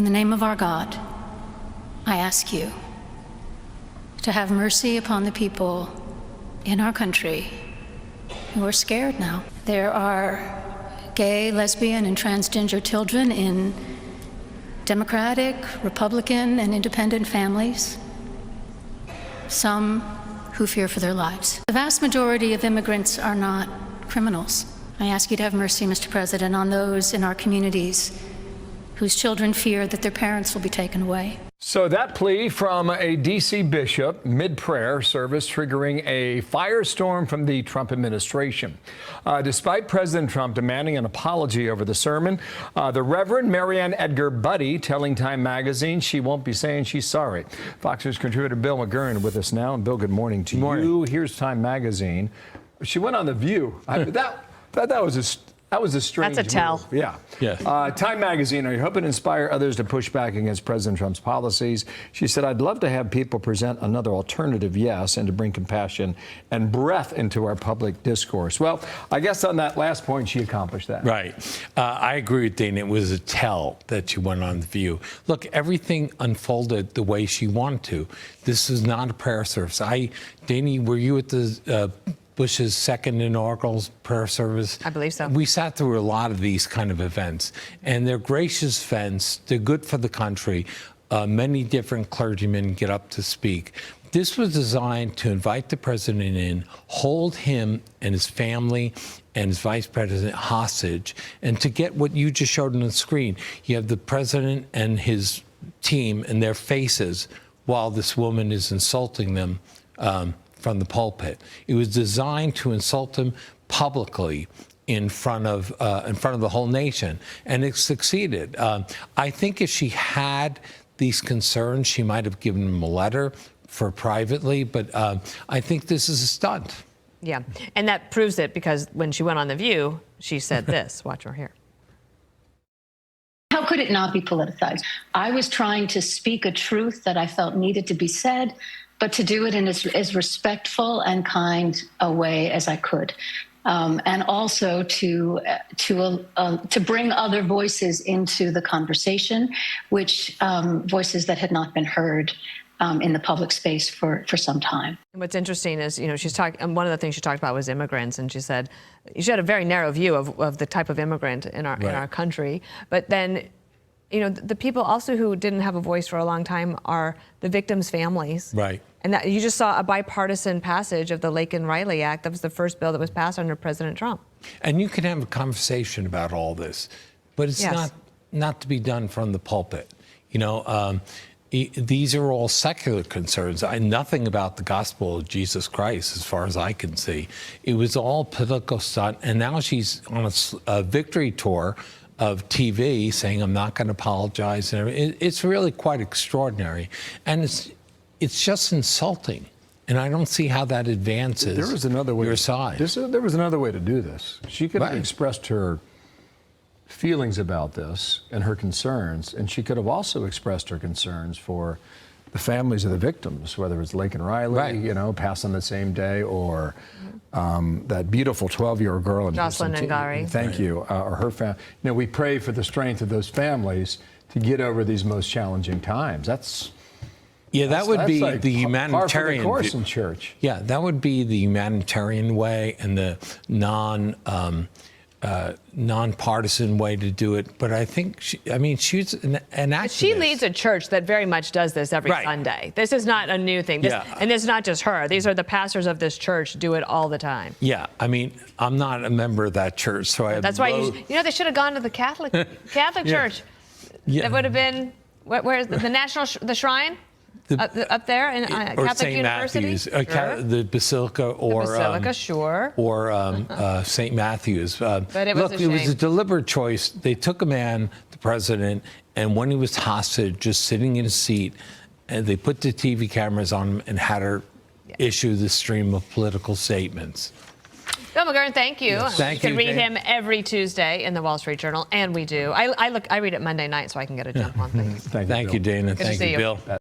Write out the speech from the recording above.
In the name of our God, I ask you to have mercy upon the people in our country who are scared now. There are gay, lesbian, and transgender children in Democratic, Republican, and independent families, some who fear for their lives. The vast majority of immigrants are not criminals. I ask you to have mercy, Mr. President, on those in our communities whose children fear that their parents will be taken away. So that plea from a D.C. bishop mid-prayer service triggering a firestorm from the Trump administration. Despite President Trump demanding an apology over the sermon, the Reverend Marianne Edgar Buddy telling Time magazine she won't be saying she's sorry. Fox News contributor Bill McGurn with us now. And Bill, good morning to you. Here's Time magazine. She went on The View. That was a strange That's a tell. move. Yeah. Time magazine, are you hoping to inspire others to push back against President Trump's policies? She said, I'd love to have people present another alternative, yes, and to bring compassion and breath into our public discourse. Well, I guess on that last point, she accomplished that. Right. I agree with Dana. It was a tell that she went on The View. Look, everything unfolded the way she wanted to. This is not a prayer service. Dana, were you at the Bush's second inaugural prayer service? I believe so. We sat through a lot of these kind of events, and they're gracious events. They're good for the country. Many different clergymen get up to speak. This was designed to invite the president in, hold him and his family and his vice president hostage, and to get what you just showed on the screen. You have the president and his team and their faces while this woman is insulting them from the pulpit. It was designed to insult him publicly in front of the whole nation, and it succeeded. I think if she had these concerns, she might have given him a letter for privately, but I think this is a stunt. Yeah, and that proves it, because when she went on The View, she said this. Watch her here. How could it not be politicized? I was trying to speak a truth that I felt needed to be said, but to do it in as respectful and kind a way as I could. And also to bring other voices into the conversation, which voices that had not been heard in the public space for some time. What's interesting is, she's talking. One of the things she talked about was immigrants, and she said she had a very narrow view of the type of immigrant in our country. But then, the people also who didn't have a voice for a long time are the victims' families. Right. And that you just saw a bipartisan passage of the Laken-Riley Act. That was the first bill that was passed under President Trump. And you can have a conversation about all this, but it's not to be done from the pulpit. These are all secular concerns. Nothing about the gospel of Jesus Christ, as far as I can see. It was all political stunt, and now she's on a victory tour of TV saying, I'm not going to apologize. And it's really quite extraordinary. And it's just insulting. And I don't see how that advances there was another way your side. There was another way to do this. She could have expressed her feelings about this and her concerns, and she could have also expressed her concerns for the families of the victims, whether it's Laken-Riley, passed on the same day, or that beautiful 12-year-old girl in Jocelyn Ngari. Thank you, or her family. We pray for the strength of those families to get over these most challenging times. That would be like the humanitarian course in church. Yeah, that would be the humanitarian way and the nonpartisan way to do it. But I think she's an activist. She leads a church that very much does this every Sunday. This is not a new thing. And it's not just her. These are the pastors of this church do it all the time. Yeah, I'm not a member of that church, so I have That's why they should have gone to the Catholic church. Yeah. That would have been where's the Shrine? Up there in Catholic St. University? Matthew's, the Basilica, or the Basilica, sure, or St. Matthew's. But it was it was a deliberate choice. They took a man, the president, and when he was hostage, just sitting in his seat, and they put the TV cameras on him and had her issue the stream of political statements. Bill McGurn, thank you. Yes. Thank you you. Can read him every Tuesday in the Wall Street Journal, and we do. I read it Monday night so I can get a jump on things. Thank you, Dana. Good to Thank see you, you. Bill.